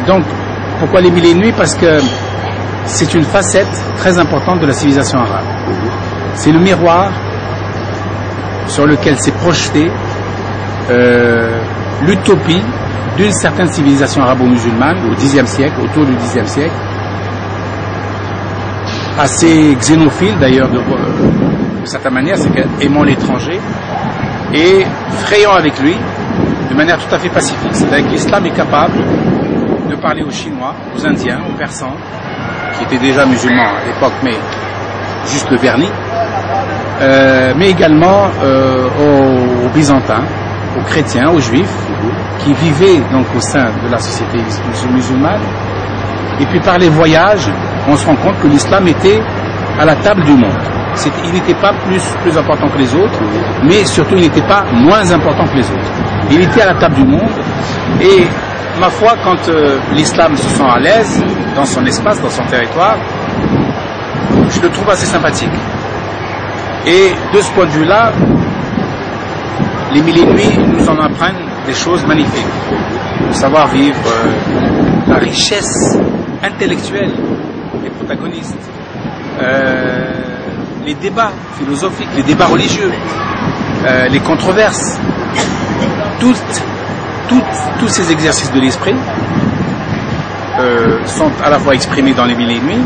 Donc, pourquoi les mille et une nuits? Parce que c'est une facette très importante de la civilisation arabe. C'est le miroir sur lequel s'est projeté l'utopie d'une certaine civilisation arabo-musulmane au Xe siècle, autour du Xe siècle, assez xénophile d'ailleurs de certaine manière, c'est qu'aimant l'étranger et frayant avec lui de manière tout à fait pacifique. C'est-à-dire que l'islam est capable de parler aux Chinois, aux Indiens, aux Persans, qui étaient déjà musulmans à l'époque, mais juste le vernis, mais également aux Byzantins, aux chrétiens, aux juifs, qui vivaient donc au sein de la société musulmane. Et puis par les voyages, on se rend compte que l'islam était à la table du monde. Il n'était pas plus important que les autres, mais surtout il n'était pas moins important que les autres. Il était à la table du monde, et ma foi, quand l'islam se sent à l'aise dans son espace, dans son territoire, je le trouve assez sympathique. Et de ce point de vue-là, les mille et une nuits nous en apprennent des choses magnifiques. Le savoir-vivre, la richesse intellectuelle des protagonistes, les débats philosophiques, les débats religieux, les controverses, tous ces exercices de l'esprit sont à la fois exprimés dans les mille et une nuits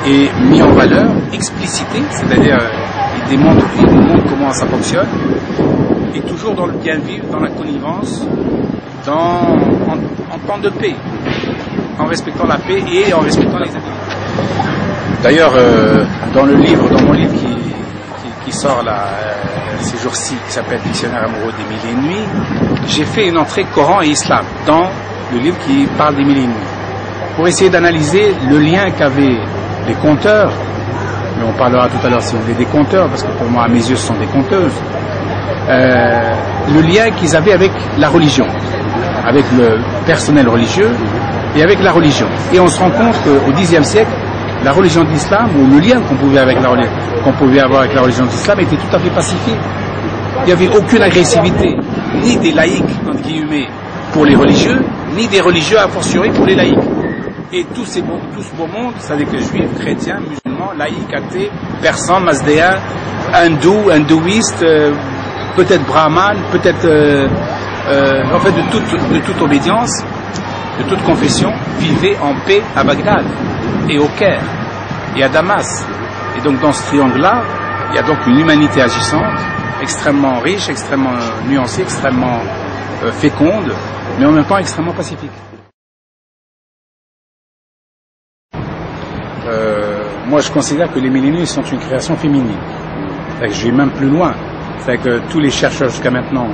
et mis en valeur, explicités, c'est-à-dire ils démontrent comment ça fonctionne, et toujours dans le bien vivre, dans la connivence, en temps de paix, en respectant la paix et en respectant les individus. D'ailleurs, dans mon livre qui sort là, ces jours-ci, qui s'appelle Dictionnaire amoureux des mille et une nuits, j'ai fait une entrée Coran et Islam dans le livre qui parle des mille et une nuits, pour essayer d'analyser le lien qu'avaient les conteurs, mais on parlera tout à l'heure si vous voulez des conteurs, parce que pour moi, à mes yeux, ce sont des conteuses, le lien qu'ils avaient avec la religion, avec le personnel religieux et avec la religion. Et on se rend compte qu'au Xe siècle, la religion de l'islam, ou le lien qu'on pouvait avoir avec la religion de l'islam, était tout à fait pacifique. Il n'y avait aucune agressivité, ni des laïcs, entre guillemets, pour les religieux, ni des religieux a fortiori pour les laïcs. Et tout ce beau monde, c'est-à-dire que juifs, chrétiens, musulmans, laïcs, athées, persans, mazdéens, hindouistes, peut-être brahmanes, peut-être en fait de toute obédience, de toute confession, vivaient en paix à Bagdad et au Caire et à Damas. Et donc dans ce triangle-là, il y a donc une humanité agissante, extrêmement riche, extrêmement nuancée, extrêmement féconde, mais en même temps extrêmement pacifique. Moi je considère que les mille et une nuits sont une création féminine. Je vais même plus loin. C'est-à-dire que tous les chercheurs jusqu'à maintenant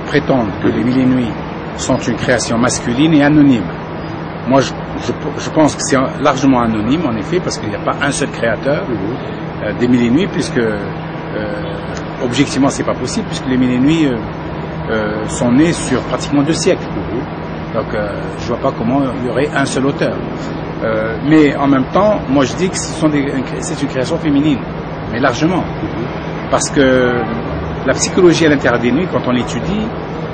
prétendent que les mille et une nuits sont une création masculine et anonyme. Moi je pense que c'est largement anonyme en effet, parce qu'il n'y a pas un seul créateur des mille et une nuits, puisque objectivement c'est pas possible, puisque les mille et une nuits sont nés sur pratiquement 2 siècles. Donc je vois pas comment il y aurait un seul auteur. Mais en même temps, moi je dis que c'est une création féminine, mais largement. Parce que la psychologie à l'intérieur des nuits, quand on l'étudie,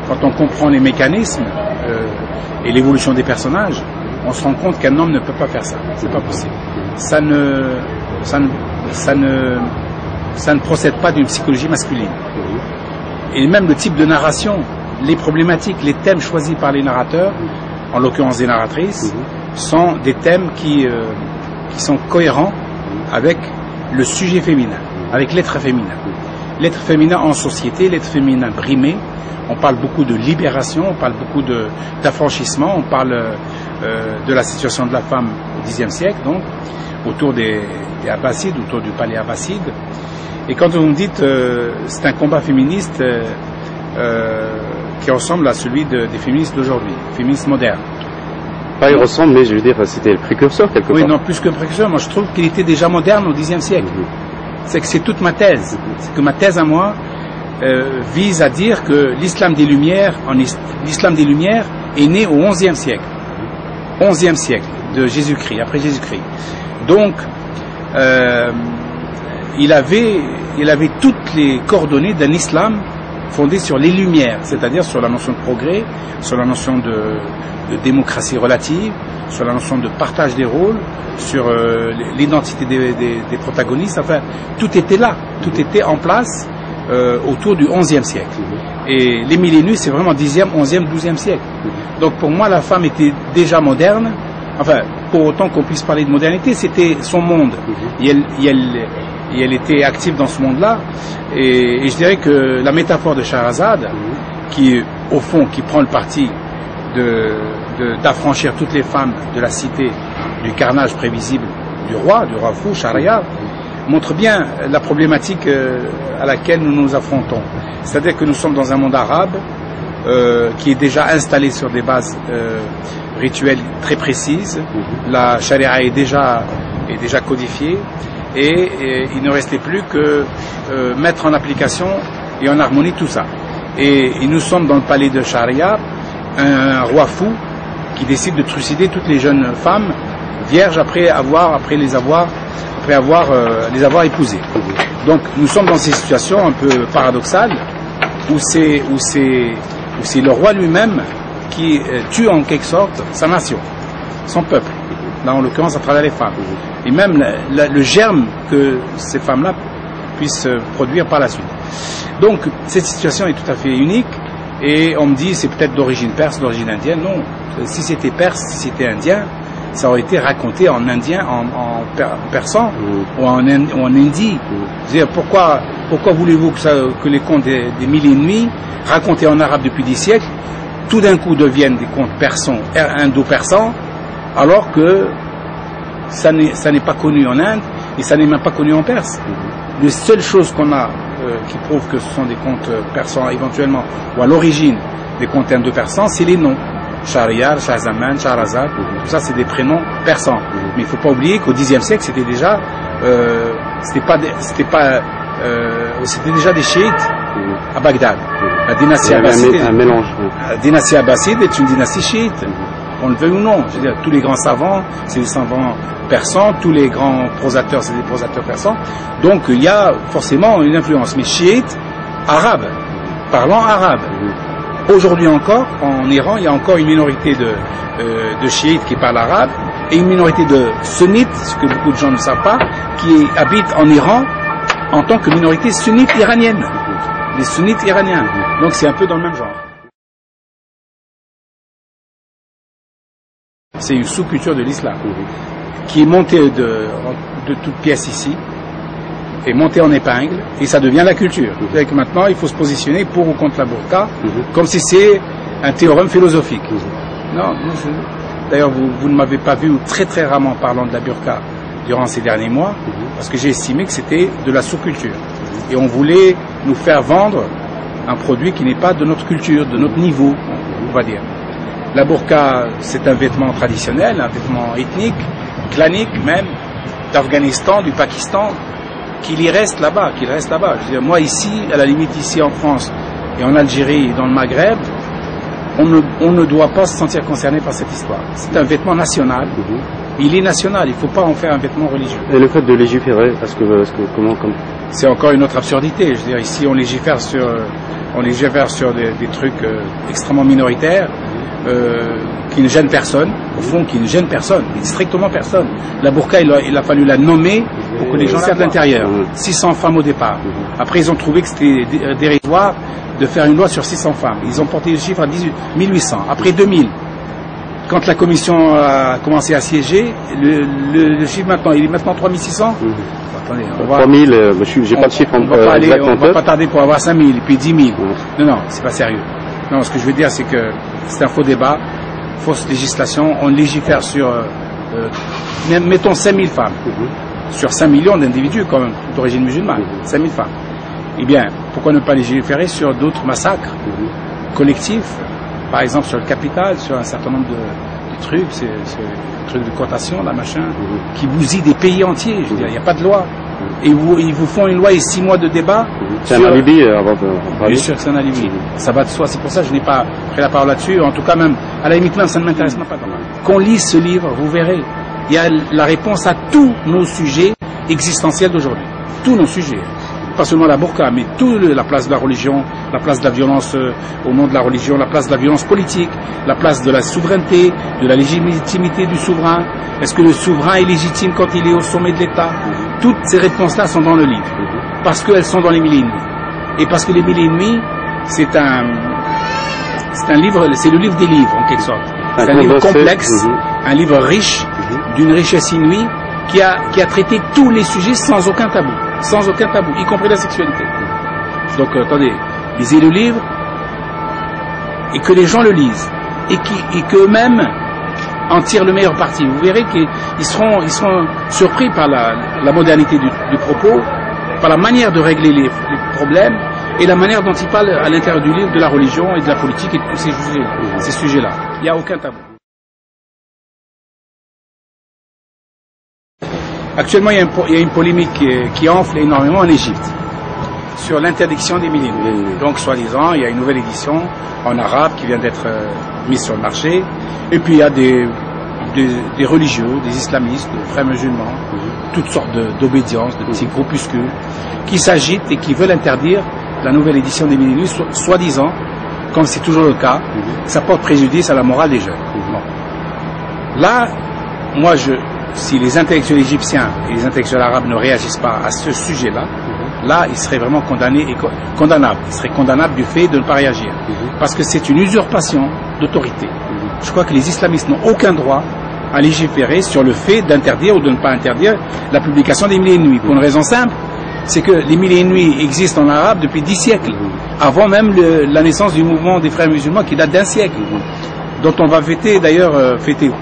quand on comprend les mécanismes et l'évolution des personnages, on se rend compte qu'un homme ne peut pas faire ça. C'est pas possible. Ça ne procède pas d'une psychologie masculine. Et même le type de narration, les problématiques, les thèmes choisis par les narrateurs, en l'occurrence des narratrices, sont des thèmes qui sont cohérents avec le sujet féminin, avec l'être féminin. L'être féminin en société, l'être féminin brimé. On parle beaucoup de libération, on parle beaucoup d'affranchissement, on parle de la situation de la femme au Xe siècle, donc autour des Abbassides, autour du palais abbasside. Et quand vous me dites c'est un combat féministe qui ressemble à celui des féministes d'aujourd'hui, féministes modernes. Pas il ressemble, mais je veux dire, c'était le précurseur quelque part. Oui, non, plus que précurseur, moi je trouve qu'il était déjà moderne au Xe siècle. C'est que c'est toute ma thèse. C'est que ma thèse à moi vise à dire que l'islam des Lumières est né au XIe siècle. XIe siècle de Jésus-Christ, après Jésus-Christ. Donc, il avait toutes les coordonnées d'un islam fondée sur les Lumières, c'est-à-dire sur la notion de progrès, sur la notion de démocratie relative, sur la notion de partage des rôles, sur l'identité des protagonistes. Enfin, tout était là, tout était en place autour du XIe siècle. Et les milléniaux, c'est vraiment 10e, 11e, 12e siècle. Donc pour moi, la femme était déjà moderne. Enfin, pour autant qu'on puisse parler de modernité, c'était son monde. Et elle était active dans ce monde-là. Et je dirais que la métaphore de Shahrazad, qui au fond, qui prend le parti d'affranchir toutes les femmes de la cité du carnage prévisible du roi fou, Shahryar, montre bien la problématique à laquelle nous nous affrontons. C'est-à-dire que nous sommes dans un monde arabe qui est déjà installé sur des bases rituelles très précises. La charia est déjà codifiée et il ne restait plus que mettre en application et en harmonie tout ça. Et nous sommes dans le palais de Shahryar, un roi fou qui décide de trucider toutes les jeunes femmes vierges après les avoir épousées. Donc nous sommes dans ces situations un peu paradoxales où c'est le roi lui-même qui tue en quelque sorte sa nation, son peuple, là en l'occurrence à travers les femmes, et même le germe que ces femmes-là puissent produire par la suite. Donc cette situation est tout à fait unique, et on me dit c'est peut-être d'origine perse, d'origine indienne. Non, si c'était perse, si c'était indien, ça aurait été raconté en indien, en persan ou en hindi. C'est-à-dire, pourquoi voulez-vous que les contes des mille et une nuits, racontés en arabe depuis des siècles, tout d'un coup deviennent des contes persans, indo-persans, alors que ça n'est pas connu en Inde et ça n'est même pas connu en Perse. Les seules choses qu'on a qui prouvent que ce sont des contes persans éventuellement, ou à l'origine des contes indo-persans, c'est les noms. Shahryar, Shahzaman, Shahrazad, tout ça c'est des prénoms persans. Mais il ne faut pas oublier qu'au Xe siècle c'était déjà c'était déjà des chiites à Bagdad. La dynastie abbasside, un mélange. La dynastie abbasside est une dynastie chiite, on le veut ou non. Je veux dire, tous les grands savants, c'est des savants persans, tous les grands prosateurs, c'est des prosateurs persans. Donc il y a forcément une influence, mais chiite, arabe, parlant arabe. Aujourd'hui encore, en Iran, il y a encore une minorité de chiites qui parlent arabe et une minorité de sunnites, ce que beaucoup de gens ne savent pas, qui habitent en Iran en tant que minorité sunnite iranienne. Les sunnites iraniens. Donc c'est un peu dans le même genre. C'est une sous-culture de l'islam qui est montée de toutes pièces ici, est montée en épingle et ça devient la culture. C'est-à-dire que maintenant il faut se positionner pour ou contre la burqa comme si c'est un théorème philosophique. Non, d'ailleurs vous ne m'avez pas vu très très rarement parlant de la burqa durant ces derniers mois parce que j'ai estimé que c'était de la sous-culture et on voulait nous faire vendre un produit qui n'est pas de notre culture, de notre niveau, on va dire. La burqa, c'est un vêtement traditionnel, un vêtement ethnique, clanique même, d'Afghanistan, du Pakistan, qu'il y reste là-bas, Je veux dire, moi ici, à la limite ici en France et en Algérie et dans le Maghreb, on ne doit pas se sentir concerné par cette histoire. C'est un vêtement national. Il est national, il ne faut pas en faire un vêtement religieux. Et le fait de légiférer, comment c'est encore une autre absurdité. Je veux dire, ici on légifère sur des trucs extrêmement minoritaires, qui ne gênent personne, au fond qui ne gênent personne, strictement personne. La burqa, il a fallu la nommer pour que les gens regardent l'intérieur. 600 femmes au départ. Après ils ont trouvé que c'était dérisoire de faire une loi sur 600 femmes. Ils ont porté le chiffre à 1800, après 2000. Quand la commission a commencé à siéger, le chiffre maintenant, il est maintenant 3600. Attendez, 3000, j'ai pas de chiffre on va pas tarder pour avoir 5000 et puis 10 000. Non, c'est pas sérieux. Non, ce que je veux dire, c'est que c'est un faux débat, fausse législation. On légifère sur, mettons 5000 femmes, sur 5 millions d'individus quand même, d'origine musulmane, 5000 femmes. Eh bien, pourquoi ne pas légiférer sur d'autres massacres collectifs, par exemple sur le capital, sur un certain nombre de trucs, ces trucs de cotation, là, machin, qui bousillent des pays entiers. Je veux dire, il n'y a pas de loi. Et ils vous font une loi et 6 mois de débat. C'est un alibi avant de parler. Bien sûr que c'est un alibi. Ça va de soi. C'est pour ça que je n'ai pas pris la parole là-dessus. En tout cas, même, à la limite même, ça ne m'intéresse même pas. Qu'on lise ce livre, vous verrez. Il y a la réponse à tous nos sujets existentiels d'aujourd'hui. Tous nos sujets. pas seulement la burqa, mais toute la place de la religion, la place de la violence au nom de la religion, la place de la violence politique, la place de la souveraineté, de la légitimité du souverain. Est-ce que le souverain est légitime quand il est au sommet de l'État? Toutes ces réponses-là sont dans le livre, parce qu'elles sont dans les Mille et une nuits. Et parce que les Mille et une nuits, c'est un livre, c'est le livre des livres en quelque sorte. C'est un livre complexe, un livre riche, d'une richesse inouïe, qui a traité tous les sujets sans aucun tabou, y compris la sexualité. Donc attendez, lisez le livre et que les gens le lisent et qu'eux-mêmes en tirent le meilleur parti. Vous verrez qu'ils seront surpris par la modernité du propos, par la manière de régler les problèmes et la manière dont il parle à l'intérieur du livre de la religion et de la politique et de tous ces sujets-là. Il n'y a aucun tabou. Actuellement, il y a une polémique qui enfle énormément en Égypte sur l'interdiction des Mille et une nuits. Donc, soi-disant, il y a une nouvelle édition en arabe qui vient d'être mise sur le marché. Et puis, il y a des religieux, des islamistes, des frères musulmans, toutes sortes d'obédiences, de petits groupuscules, qui s'agitent et qui veulent interdire la nouvelle édition des Mille et une nuits, soi-disant, comme c'est toujours le cas, ça porte préjudice à la morale des jeunes. Là, moi, si les intellectuels égyptiens et les intellectuels arabes ne réagissent pas à ce sujet-là, là, ils seraient vraiment condamnés et condamnables. Ils seraient condamnables du fait de ne pas réagir. Parce que c'est une usurpation d'autorité. Je crois que les islamistes n'ont aucun droit à légiférer sur le fait d'interdire ou de ne pas interdire la publication des Mille et une nuits. Pour une raison simple, c'est que les Mille et une nuits existent en arabe depuis 10 siècles, avant même la naissance du mouvement des frères musulmans qui date d'un siècle, dont on va fêter d'ailleurs,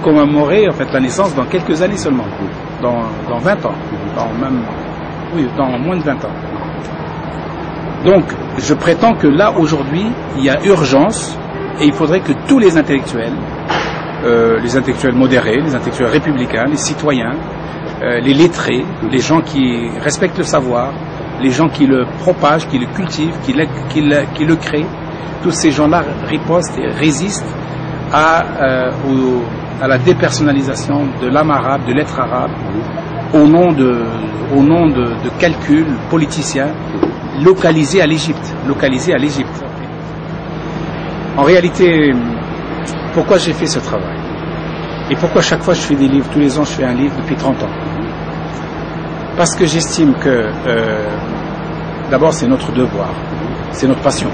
commémorer en fait la naissance dans quelques années seulement, dans 20 ans, dans moins de 20 ans. Donc, je prétends que là, aujourd'hui, il y a urgence et il faudrait que tous les intellectuels modérés, les intellectuels républicains, les citoyens, les lettrés, les gens qui respectent le savoir, les gens qui le propagent, qui le cultivent, qui le créent, tous ces gens-là ripostent et résistent à la dépersonnalisation de l'âme arabe, de l'être arabe, au nom de calculs politiciens localisés à l'Égypte. En réalité, pourquoi j'ai fait ce travail? Et pourquoi chaque fois je fais des livres? Tous les ans je fais un livre depuis 30 ans. Parce que j'estime que d'abord c'est notre devoir, c'est notre passion.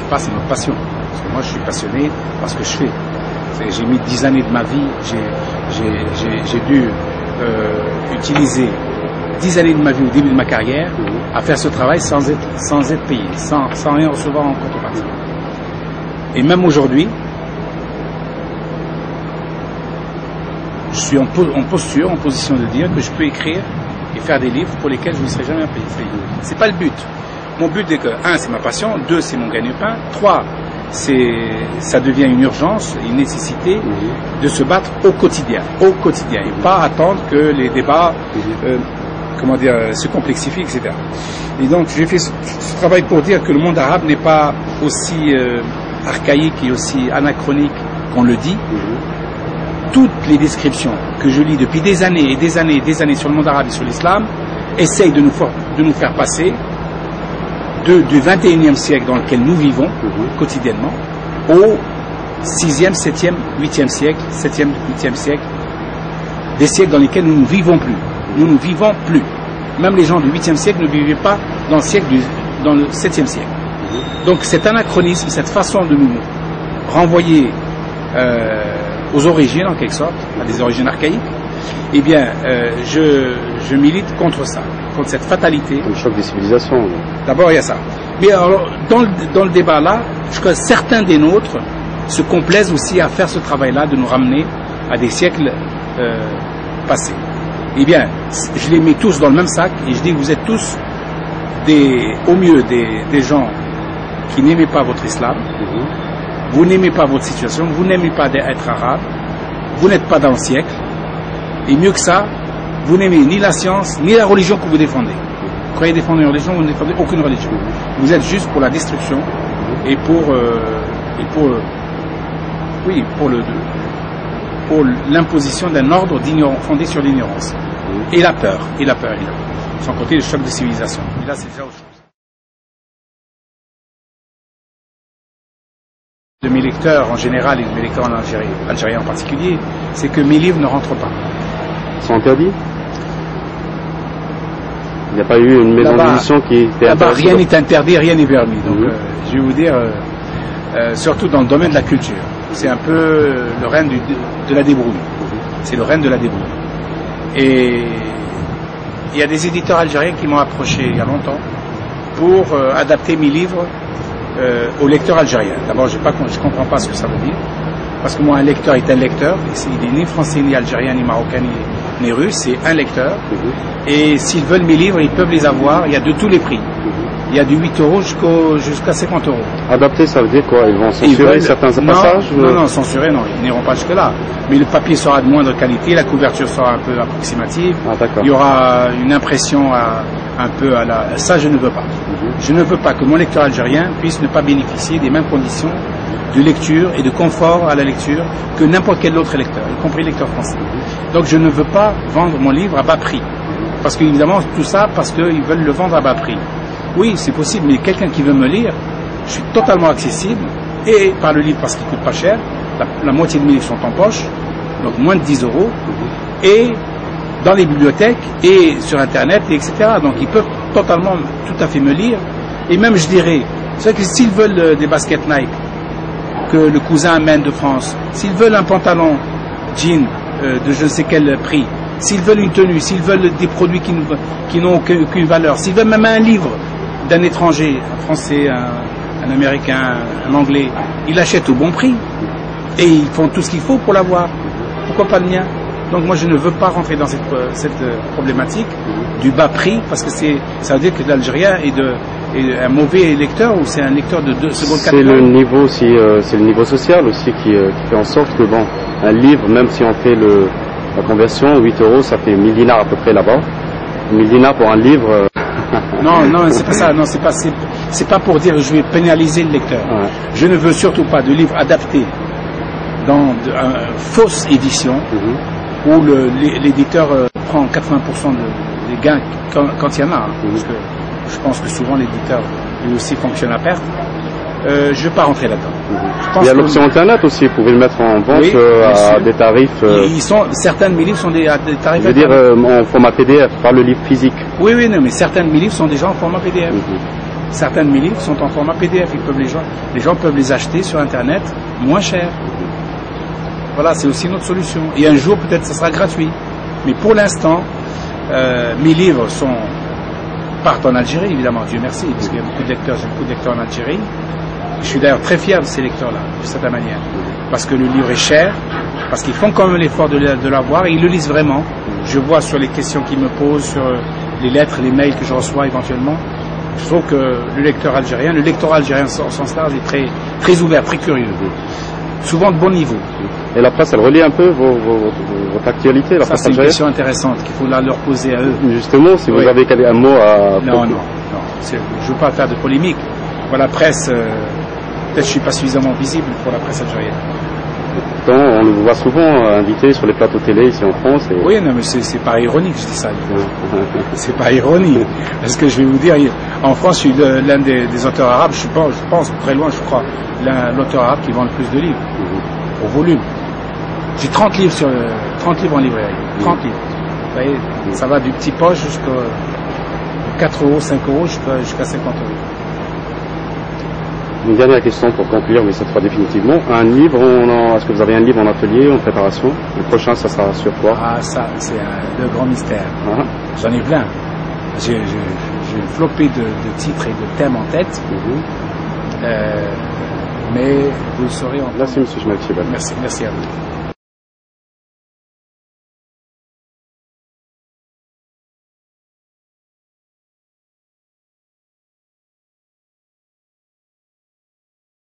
C'est notre passion. Parce que moi je suis passionné par ce que je fais. J'ai mis 10 années de ma vie, j'ai dû utiliser 10 années de ma vie au début de ma carrière à faire ce travail sans être payé, sans rien recevoir en contrepartie. Et même aujourd'hui, je suis en position de dire que je peux écrire et faire des livres pour lesquels je ne serai jamais payé. C'est pas le but. Mon but est que, 1, c'est ma passion, 2, c'est mon gagne-pain, 3, ça devient une urgence, une nécessité de se battre au quotidien, et pas attendre que les débats, se complexifient, etc. Et donc, j'ai fait ce travail pour dire que le monde arabe n'est pas aussi archaïque et aussi anachronique qu'on le dit. Toutes les descriptions que je lis depuis des années et des années et des années sur le monde arabe et sur l'islam essayent de nous faire passer du 21e siècle dans lequel nous vivons quotidiennement au 6e, 7e, 8e siècle, 7e, 8e siècle, des siècles dans lesquels nous ne vivons plus. Nous ne vivons plus. Même les gens du 8e siècle ne vivaient pas dans le 7e siècle. Donc cet anachronisme, cette façon de nous renvoyer aux origines en quelque sorte, à des origines archaïques, eh bien, je milite contre ça, contre cette fatalité. Le choc des civilisations. D'abord, il y a ça. Mais alors, dans le débat là, je crois que certains des nôtres se complaisent aussi à faire ce travail-là, de nous ramener à des siècles passés. Eh bien, je les mets tous dans le même sac et je dis que vous êtes tous au mieux des gens qui n'aimez pas votre islam, vous n'aimez pas votre situation, vous n'aimez pas être arabe, vous n'êtes pas dans le siècle, et mieux que ça, vous n'aimez ni la science, ni la religion que vous défendez. Vous croyez défendre une religion, vous ne défendez aucune religion. Vous êtes juste pour la destruction et pour l'imposition d'un ordre fondé sur l'ignorance. Et la peur, sans compter le choc de civilisation. Mais là, c'est déjà autre chose. De mes lecteurs en général et de mes lecteurs en algériens en particulier, c'est que mes livres ne rentrent pas. Ils sont interdits? Il n'y a pas eu une maison d'édition qui était interdite? Rien n'est interdit, rien n'est permis. Donc, je vais vous dire, surtout dans le domaine de la culture, c'est un peu le règne de la débrouille. C'est le règne de la débrouille. Et il y a des éditeurs algériens qui m'ont approché il y a longtemps pour adapter mes livres aux lecteurs algériens. D'abord, je ne comprends pas ce que ça veut dire. Parce que moi, un lecteur est un lecteur. Il n'est ni français, ni algérien, ni marocain, ni russe. C'est un lecteur. Et s'ils veulent mes livres, ils peuvent les avoir. Il y a de tous les prix. Il y a du 8 € jusqu'à 50 €. Adapter, ça veut dire quoi? Ils vont censurer certains passages? Non, censurer, non. Ils n'iront pas jusque-là. Mais le papier sera de moindre qualité, la couverture sera un peu approximative. Il y aura une impression un peu à la... Ça, je ne veux pas. Je ne veux pas que mon lecteur algérien puisse ne pas bénéficier des mêmes conditions de lecture et de confort à la lecture que n'importe quel autre lecteur, y compris le lecteur français. Donc je ne veux pas vendre mon livre à bas prix. Parce qu'évidemment, tout ça, parce qu'ils veulent le vendre à bas prix. Oui, c'est possible, mais quelqu'un qui veut me lire, je suis totalement accessible, et par le livre parce qu'il coûte pas cher, la moitié de mes livres sont en poche, donc moins de 10 €, et dans les bibliothèques, et sur Internet, et etc. Donc ils peuvent totalement, tout à fait me lire, et même je dirais, c'est que s'ils veulent des baskets Nike, que le cousin amène de France, s'ils veulent un pantalon jean de je ne sais quel prix, s'ils veulent une tenue, s'ils veulent des produits qui n'ont aucune valeur, s'ils veulent même un livre d'un étranger, un français, un américain, un anglais, ils l'achètent au bon prix et ils font tout ce qu'il faut pour l'avoir. Pourquoi pas le mien? Donc moi je ne veux pas rentrer dans cette problématique du bas prix, parce que ça veut dire que l'Algérien est un mauvais lecteur, ou c'est un lecteur de seconde catégorie. C'est le niveau aussi, c'est le niveau social aussi qui fait en sorte que bon, un livre, même si on fait la conversion, 8 €, ça fait 1000 dinars à peu près là-bas. 1000 dinars pour un livre. Non, c'est pas ça. Non, c'est pas pour dire que je vais pénaliser le lecteur. Ouais. Je ne veux surtout pas de livres adaptés dans une fausse édition où l'éditeur prend 80% des gains quand il y en a. Parce que je pense que souvent l'éditeur lui aussi fonctionne à perte. Je ne vais pas rentrer là-dedans. Il y a l'option Internet aussi, vous pouvez le mettre en vente à des tarifs. Certains de mes livres sont à des tarifs. Je veux dire en format PDF, pas le livre physique. Oui, non, mais certains de mes livres sont déjà en format PDF. Certains de mes livres sont en format PDF. Les gens peuvent les acheter sur Internet moins cher. Voilà, c'est aussi une autre solution. Et un jour, peut-être, ça sera gratuit. Mais pour l'instant, mes livres partent en Algérie, évidemment, Dieu merci, parce qu'il y a beaucoup de lecteurs, j'ai beaucoup de lecteurs en Algérie. Je suis d'ailleurs très fier de ces lecteurs-là, de cette manière. Parce que le livre est cher, parce qu'ils font quand même l'effort de l'avoir, et ils le lisent vraiment. Je vois sur les questions qu'ils me posent, sur les lettres, les mails que je reçois éventuellement, je trouve que le lecteur algérien au sens large, est très, très ouvert, très curieux. Souvent de bon niveau. Et la presse, elle relie un peu votre actualité, la presse algérienne? C'est une question intéressante qu'il faut leur poser à eux. Justement, si vous avez un mot à... Non, je ne veux pas faire de polémique. Pour la presse, peut-être que je ne suis pas suffisamment visible pour la presse algérienne. Pourtant, on le voit souvent invité sur les plateaux télé ici en France. Et... Oui, non, mais c'est pas ironique, je dis ça. C'est pas ironique. Parce que je vais vous dire, en France, je suis l'un des auteurs arabes, je pense très loin, je crois, l'auteur arabe qui vend le plus de livres, au volume. J'ai 30 livres en librairie. 30 livres. Vous voyez, ça va du petit poche jusqu'à 4 €, 5 € jusqu'à 50 €. Une dernière question pour conclure, mais cette fois définitivement. Un livre, est-ce que vous avez un livre en atelier, en préparation? Le prochain, ça sera sur quoi? Ah, ça, c'est le grand mystère. J'en ai plein. J'ai flopé de titres et de thèmes en tête. Mais vous le saurez en... Merci, M. Chemel. Merci à vous.